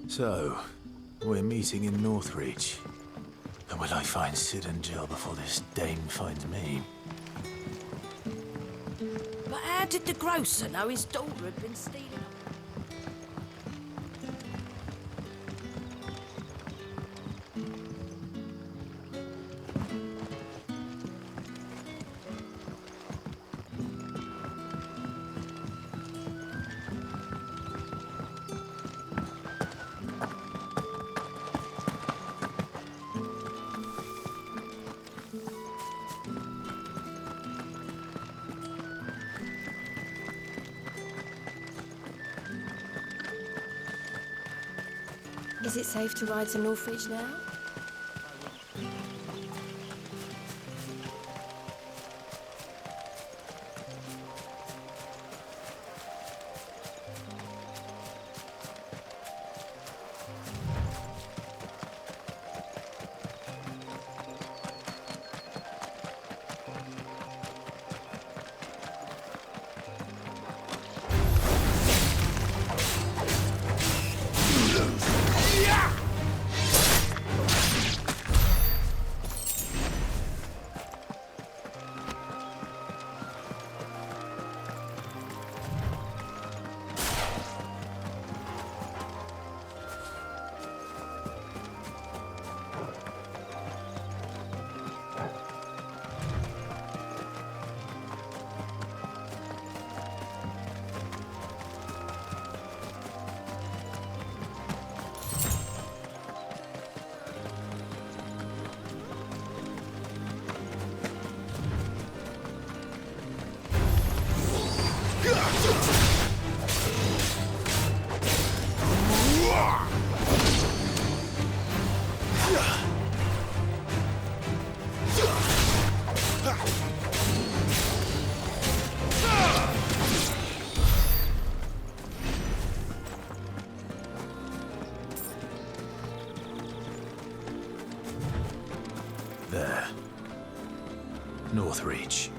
So, we're meeting in Northreach. And will I find Sid and Jill before this dame finds me? But how did the grocer know his daughter had been stealing? Is it safe to ride to Northridge now? There. Northreach.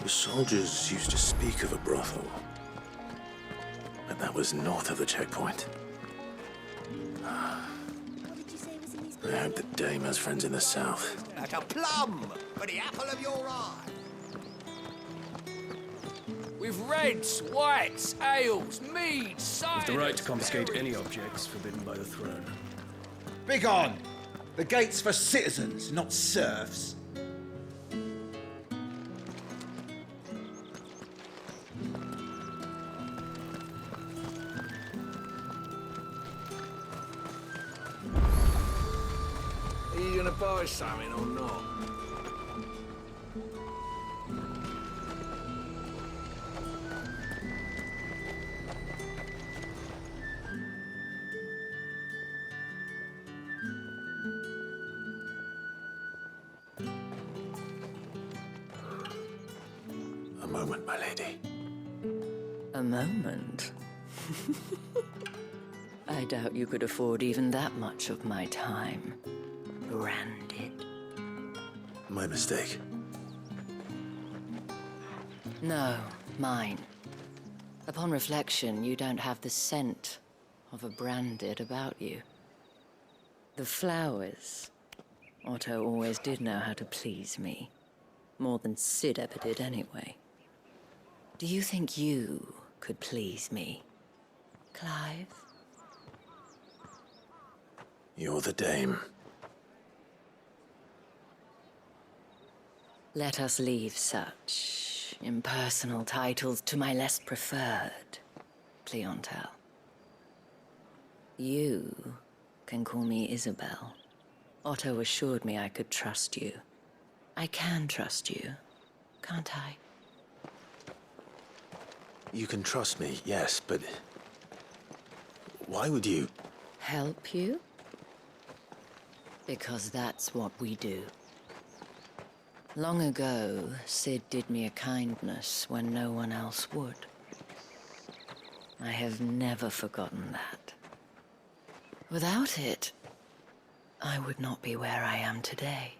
The soldiers used to speak of a brothel, but that was north of the checkpoint. I hope that Dame has friends in the south. Like a plum for the apple of your eye. With reds, whites, ales, meads, ciders... With the right to confiscate any objects forbidden by the throne. Begone! The gate's for citizens, not serfs. Are you gonna buy something or not? A moment, my lady. A moment? I doubt you could afford even that much of my time. Branded. My mistake. No, mine. Upon reflection, you don't have the scent of a branded about you. The flowers. Otto always did know how to please me. More than Sid ever did anyway. Do you think you could please me, Clive? You're the Dame. Let us leave such impersonal titles to my less preferred, Cleontel. You can call me Isabel. Otto assured me I could trust you. I can trust you, can't I? You can trust me, yes, but... why would you? Help you? Because that's what we do. Long ago, Sid did me a kindness when no one else would. I have never forgotten that. Without it, I would not be where I am today.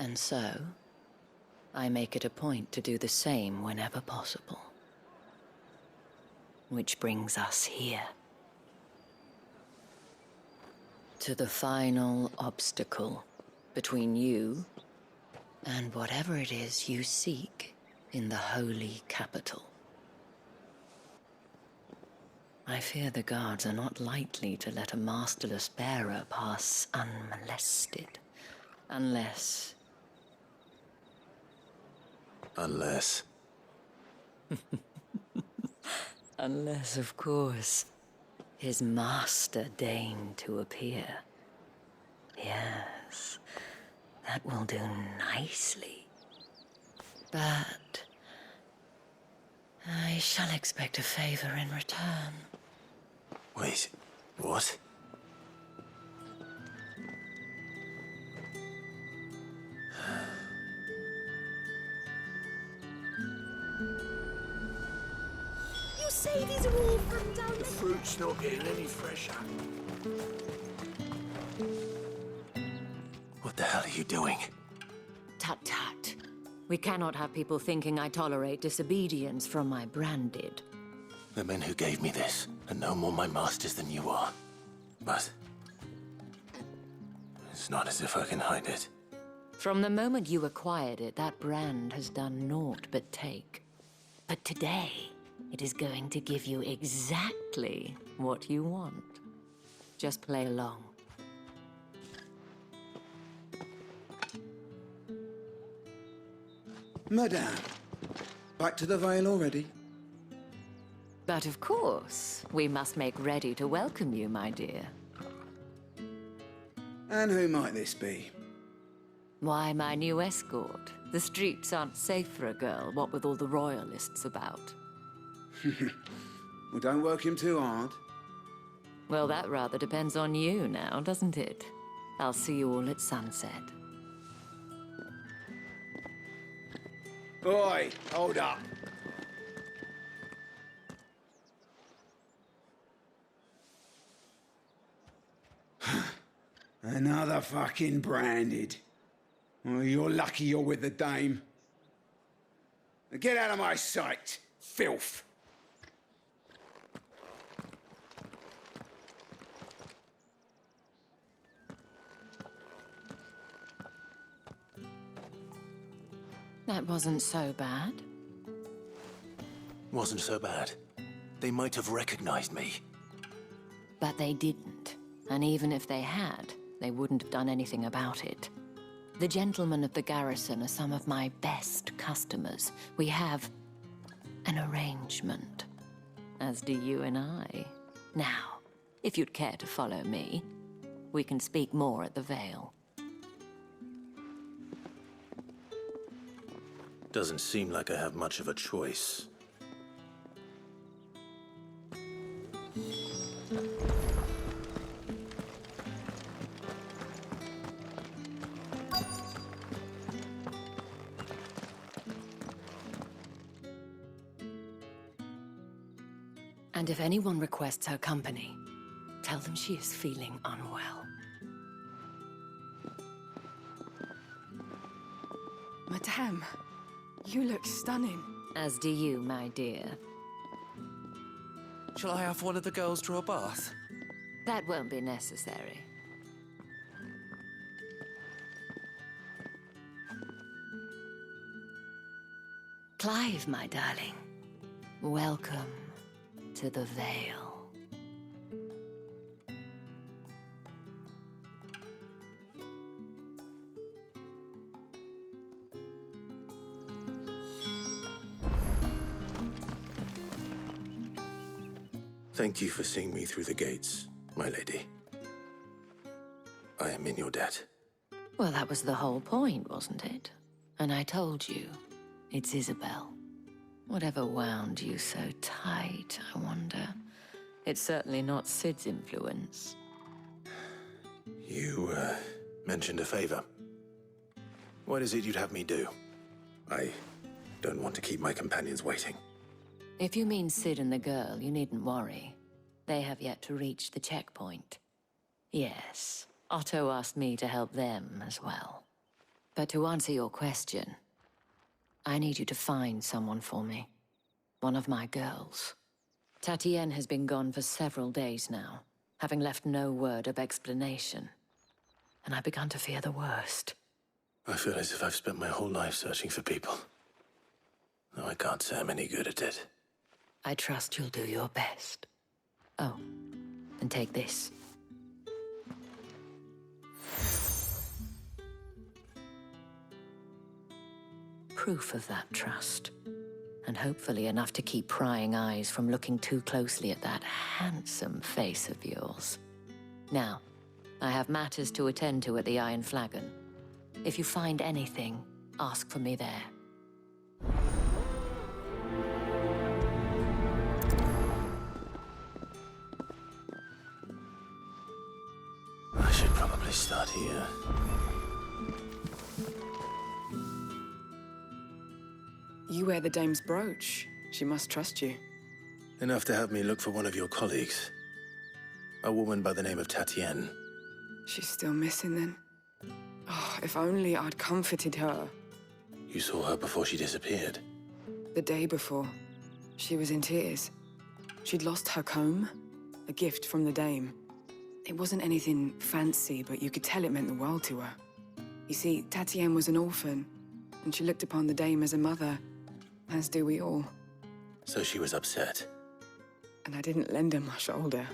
And so, I make it a point to do the same whenever possible. Which brings us here. To the final obstacle between you and whatever it is you seek in the holy capital. I fear the guards are not likely to let a masterless bearer pass unmolested. Unless... Unless... Unless, of course, his master deigned to appear. Yes, that will do nicely. But... I shall expect a favor in return. Wait, what? You say these are all from down The fruit's not getting any fresher. What the hell are you doing? Tut-tut. We cannot have people thinking I tolerate disobedience from my branded. The men who gave me this are no more my masters than you are. But... it's not as if I can hide it. From the moment you acquired it, that brand has done naught but take. But today, it is going to give you exactly what you want. Just play along. Madame, back to the Vale already? But of course, we must make ready to welcome you, my dear. And who might this be? Why, my new escort. The streets aren't safe for a girl, what with all the royalists about. Well, don't work him too hard. Well, that rather depends on you now, doesn't it? I'll see you all at sunset. Oi, hold up. Another fucking branded. Well, you're lucky you're with the dame. Now get out of my sight, filth. That wasn't so bad. Wasn't so bad. They might have recognized me. But they didn't. And even if they had, they wouldn't have done anything about it. The gentlemen of the garrison are some of my best customers. We have an arrangement, as do you and I. Now, if you'd care to follow me, we can speak more at the Vale. Doesn't seem like I have much of a choice. And if anyone requests her company, tell them she is feeling unwell. Madame, you look stunning. As do you, my dear. Shall I have one of the girls draw a bath? That won't be necessary. Clive, my darling. Welcome to the Vale. Thank you for seeing me through the gates, my lady. I am in your debt. Well, that was the whole point, wasn't it? And I told you, it's Isabel. Whatever wound you so tight, I wonder. It's certainly not Sid's influence. You, mentioned a favor. What is it you'd have me do? I don't want to keep my companions waiting. If you mean Sid and the girl, you needn't worry. They have yet to reach the checkpoint. Yes, Otto asked me to help them as well. But to answer your question, I need you to find someone for me. One of my girls. Tatienne has been gone for several days now, having left no word of explanation. And I've begun to fear the worst. I feel as if I've spent my whole life searching for people. Though I can't say I'm any good at it. I trust you'll do your best. Oh, and take this. Proof of that trust. And hopefully enough to keep prying eyes from looking too closely at that handsome face of yours. Now, I have matters to attend to at the Iron Flagon. If you find anything, ask for me there. I should probably start here. You wear the dame's brooch. She must trust you. Enough to have me look for one of your colleagues. A woman by the name of Tatienne. She's still missing then. Oh, if only I'd comforted her. You saw her before she disappeared. The day before, she was in tears. She'd lost her comb, a gift from the dame. It wasn't anything fancy, but you could tell it meant the world to her. You see, Tatienne was an orphan, and she looked upon the dame as a mother, as do we all. So she was upset. And I didn't lend her my shoulder.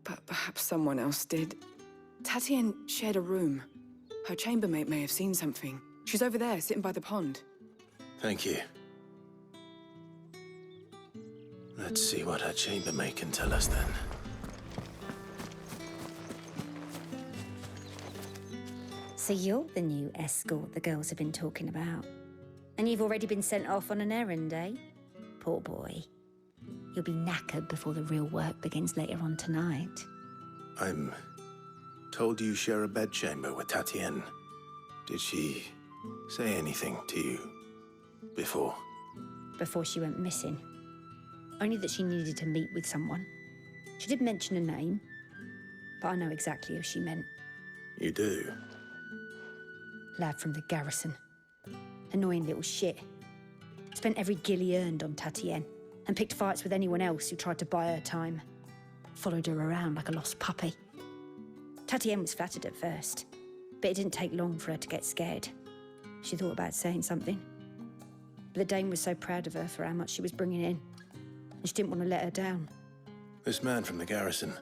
But perhaps someone else did. Tatienne shared a room. Her chambermaid may have seen something. She's over there, sitting by the pond. Thank you. Let's see what her chambermaid can tell us then. So you're the new escort the girls have been talking about. And you've already been sent off on an errand, eh? Poor boy. You'll be knackered before the real work begins later on tonight. I'm told you share a bedchamber with Tatienne. Did she say anything to you before? Before she went missing. Only that she needed to meet with someone. She did mention a name, but I know exactly who she meant. You do? Lad from the garrison. Annoying little shit. Spent every guil he earned on Tatienne, and picked fights with anyone else who tried to buy her time. Followed her around like a lost puppy. Tatienne was flattered at first, but it didn't take long for her to get scared. She thought about saying something. But the dame was so proud of her for how much she was bringing in, and she didn't want to let her down. This man from the garrison.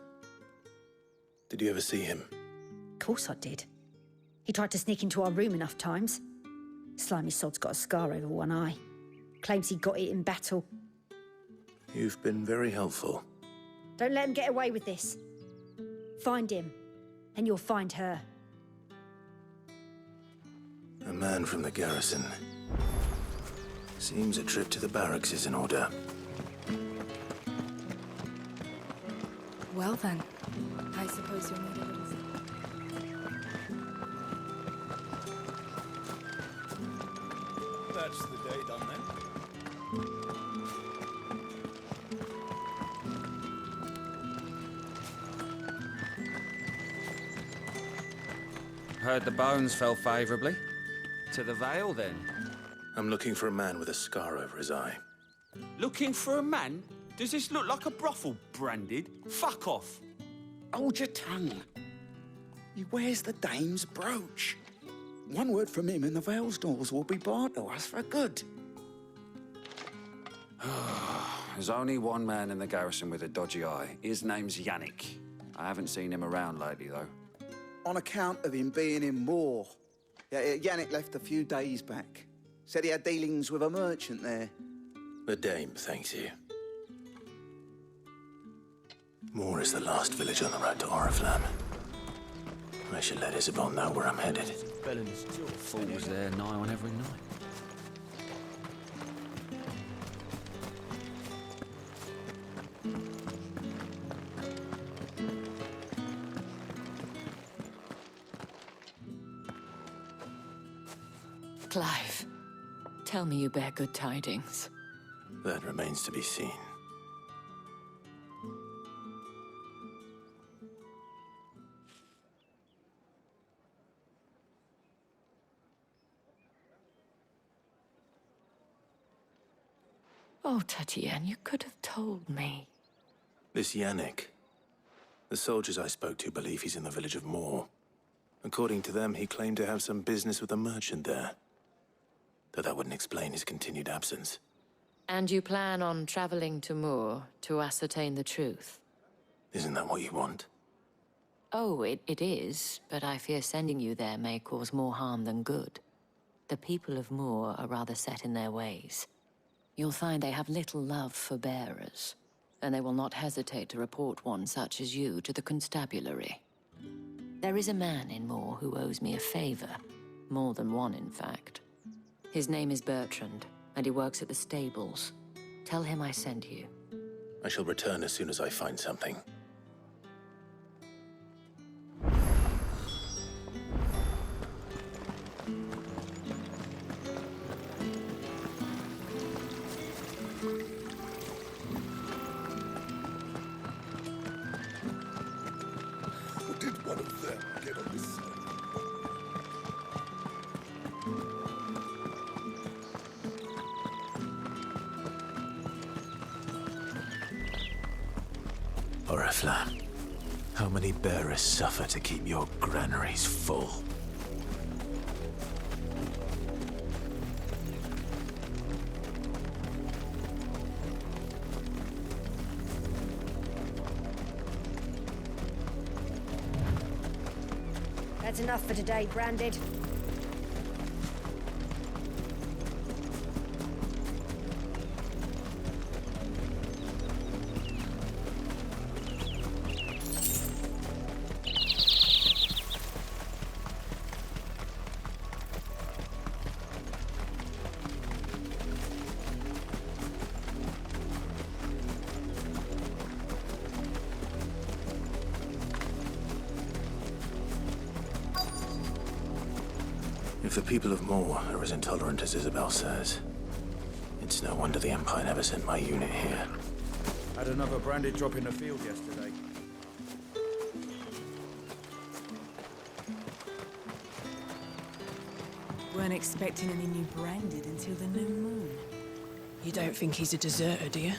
Did you ever see him? Of course I did. He tried to sneak into our room enough times. Slimy sod's got a scar over one eye. Claims he got it in battle. You've been very helpful. Don't let him get away with this. Find him, and you'll find her. A man from the garrison. Seems a trip to the barracks is in order. Well then, I suppose you'll need a little... That's the day done then. Heard the bones fell favourably. To the Vale, then? I'm looking for a man with a scar over his eye. Looking for a man? Does this look like a brothel, Branded? Fuck off. Hold your tongue. He wears the dame's brooch. One word from him and the Vale's doors will be barred to us for good. There's only one man in the garrison with a dodgy eye. His name's Yannick. I haven't seen him around lately, though. On account of him being in war. Yeah, Yannick left a few days back. Said he had dealings with a merchant there. The dame thanks you. Moore is the last village on the road to Oriflamme. I should let Isabel know where I'm headed. Fool was there nigh on every night. Clive, tell me you bear good tidings. That remains to be seen. Oh, Tatienne, you could have told me. This Yannick. The soldiers I spoke to believe he's in the village of Moor. According to them, he claimed to have some business with a merchant there. Though that wouldn't explain his continued absence. And you plan on traveling to Moor to ascertain the truth? Isn't that what you want? Oh, it is, but I fear sending you there may cause more harm than good. The people of Moor are rather set in their ways. You'll find they have little love for bearers, and they will not hesitate to report one such as you to the constabulary. There is a man in Moor who owes me a favor. More than one, in fact. His name is Bertrand, and he works at the stables. Tell him I sent you. I shall return as soon as I find something. Did one of them get on this side? Oriflamme, how many bearers suffer to keep your granaries full? That's enough for today, Branded. If the people of Moor are as intolerant as Isabel says, it's no wonder the Empire never sent my unit here. Had another branded drop in the field yesterday. Weren't expecting any new Branded until the new moon. You don't think he's a deserter, do you?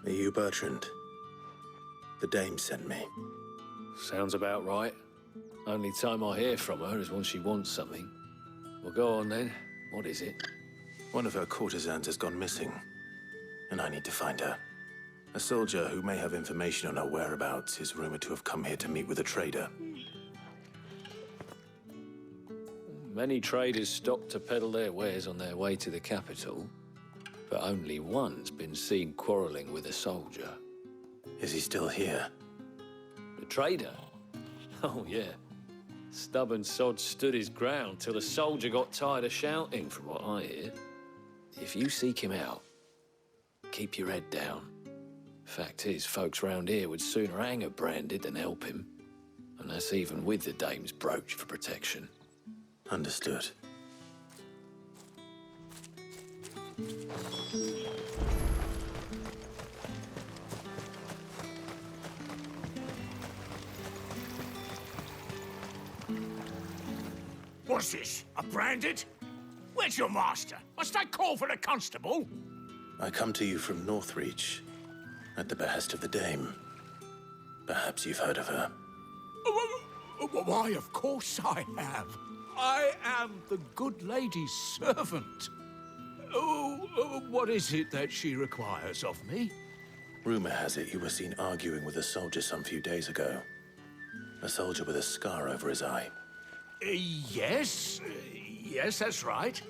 Are you Bertrand? The dame sent me. Sounds about right. Only time I hear from her is when she wants something. Well, go on then. What is it? One of her courtesans has gone missing, and I need to find her. A soldier who may have information on her whereabouts is rumored to have come here to meet with a trader. Many traders stop to peddle their wares on their way to the capital, but only one's been seen quarreling with a soldier. Is he still here? The trader? Oh, yeah. Stubborn sod stood his ground till the soldier got tired of shouting, from what I hear. If you seek him out, keep your head down. Fact is, folks round here would sooner hang a Branded than help him. And that's even with the dame's brooch for protection. Understood. What's this? A Branded? Where's your master? Must I call for the constable? I come to you from Northreach, at the behest of the dame. Perhaps you've heard of her. Why, of course I have. I am the good lady's servant. What is it that she requires of me? Rumor has it you were seen arguing with a soldier some few days ago. A soldier with a scar over his eye. Yes, that's right.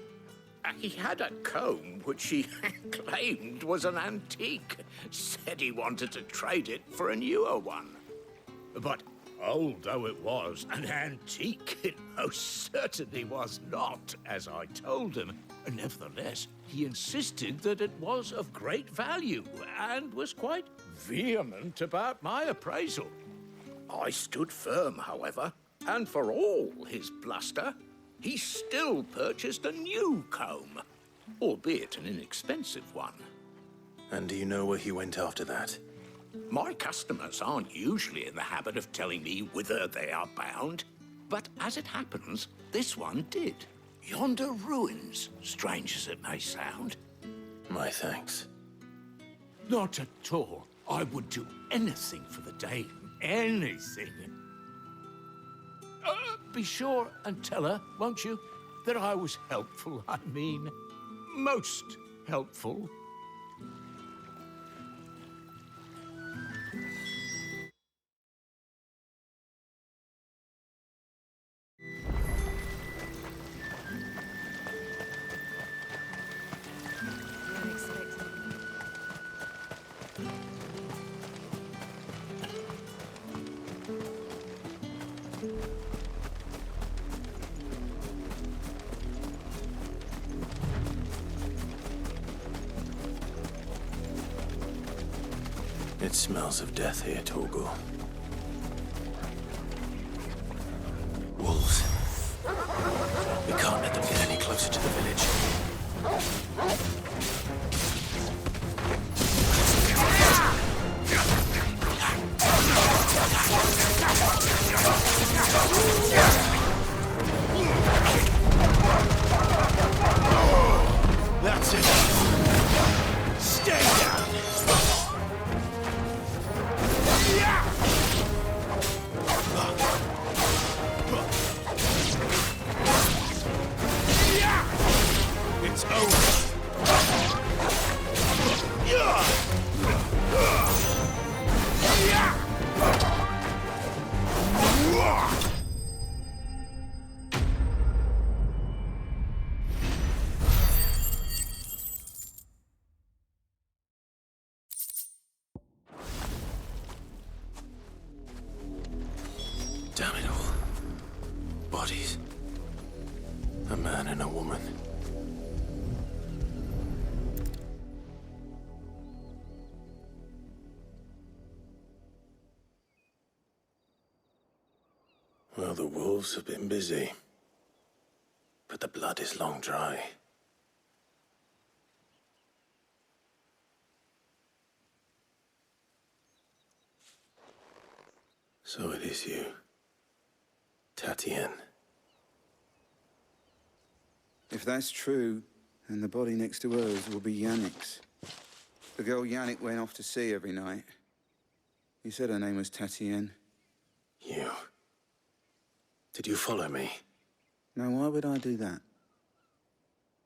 He had a comb which he claimed was an antique. Said he wanted to trade it for a newer one. But Old though it was, an antique it most certainly was not, as I told him. Nevertheless, he insisted that it was of great value, and was quite vehement about my appraisal. I stood firm, however, and for all his bluster, he still purchased a new comb, albeit an inexpensive one. And do you know where he went after that? My customers aren't usually in the habit of telling me whither they are bound, but as it happens, this one did. Yonder ruins, strange as it may sound. My thanks. Not at all. I would do anything for the dame. Anything. Be sure and tell her, won't you, that I was helpful. I mean, most helpful. It smells of death here, Torgor. Wolves. We can't let them get any closer to the village. That's it. Stay down. It's over. Damn it all. Bodies. A man and a woman. Well, the wolves have been busy. But the blood is long dry. So it is you. Tatien. If that's true, then the body next to hers will be Yannick's. The girl Yannick went off to sea every night. You said her name was Tatien. You. Did you follow me? Now, why would I do that?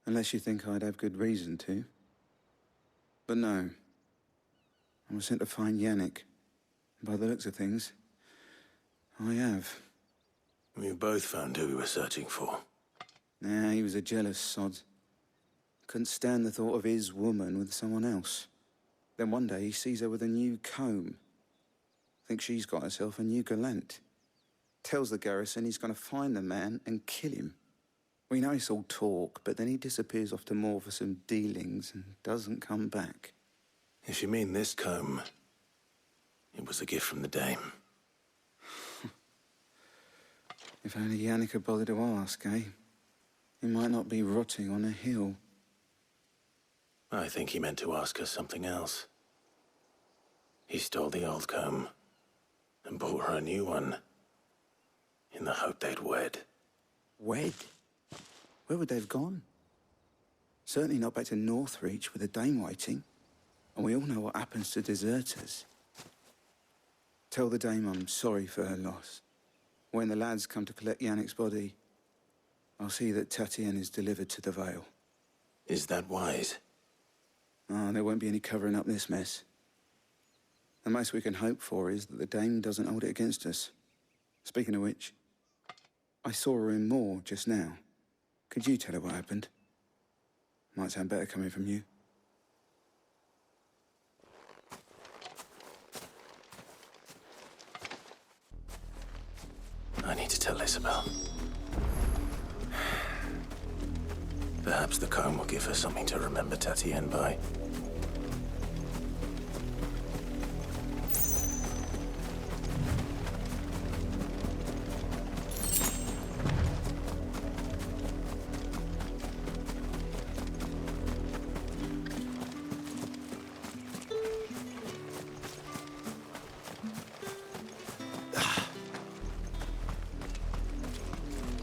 Unless you think I'd have good reason to. But no. I was sent to find Yannick. And by the looks of things, I have. We both found who we were searching for. Nah, he was a jealous sod. Couldn't stand the thought of his woman with someone else. Then one day he sees her with a new comb. Thinks she's got herself a new gallant. Tells the garrison he's going to find the man and kill him. We know it's all talk, but then he disappears off to Moor for some dealings and doesn't come back. If you mean this comb, it was a gift from the dame. If only Yannick had bothered to ask, eh? He might not be rotting on a hill. I think he meant to ask her something else. He stole the old comb and bought her a new one in the hope they'd wed. Wed? Where would they have gone? Certainly not back to Northreach with a dame waiting. And we all know what happens to deserters. Tell the dame I'm sorry for her loss. When the lads come to collect Yannick's body, I'll see that Tatien is delivered to the Vale. Is that wise? Ah, there won't be any covering up this mess. The most we can hope for is that the dame doesn't hold it against us. Speaking of which, I saw her in Moor just now. Could you tell her what happened? Might sound better coming from you. I need to tell Isabel. Perhaps the comb will give her something to remember Tatienne by.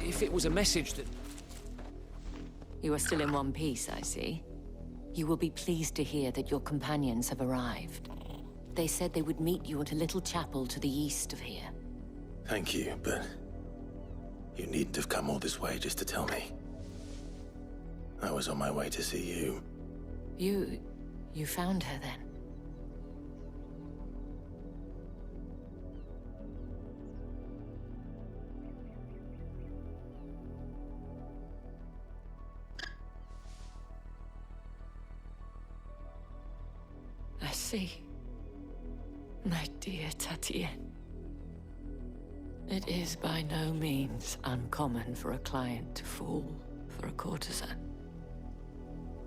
If it was a message that... You are still in one piece, I see. You will be pleased to hear that your companions have arrived. They said they would meet you at a little chapel to the east of here. Thank you, but you needn't have come all this way just to tell me. I was on my way to see you. You found her then? I see. My dear Tatienne. It is by no means uncommon for a client to fall for a courtesan.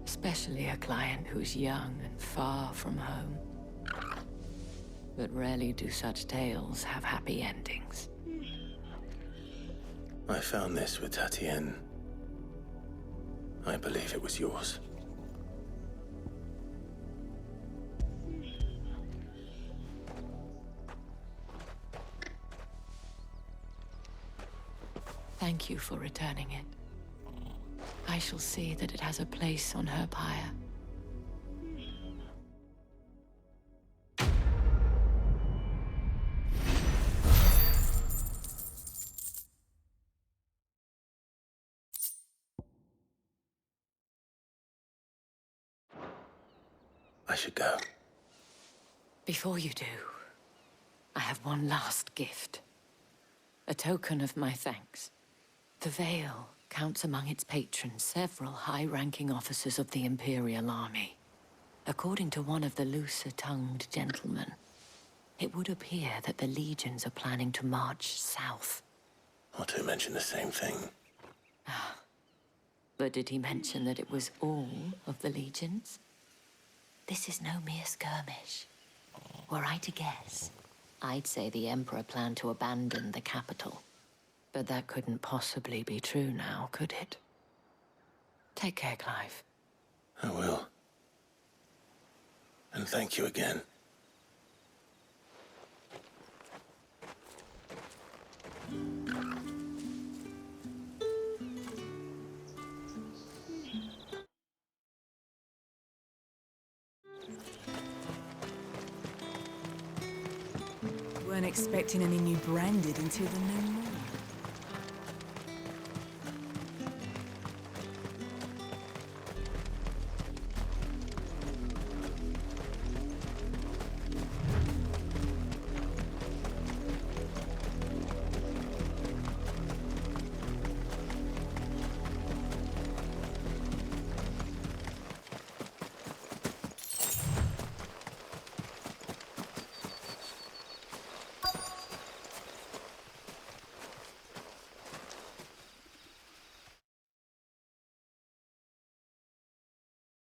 Especially a client who's young and far from home. But rarely do such tales have happy endings. I found this with Tatienne. I believe it was yours. Thank you for returning it. I shall see that it has a place on her pyre. I should go. Before you do, I have one last gift. A token of my thanks. The Vale counts among its patrons several high-ranking officers of the Imperial Army. According to one of the looser-tongued gentlemen, it would appear that the legions are planning to march south. Otto mentioned the same thing. But did he mention that it was all of the legions? This is no mere skirmish. Were I to guess, I'd say the Emperor planned to abandon the capital. But that couldn't possibly be true now, could it? Take care, Clive. I will. And thank you again. Weren't expecting any new branded until the new moon.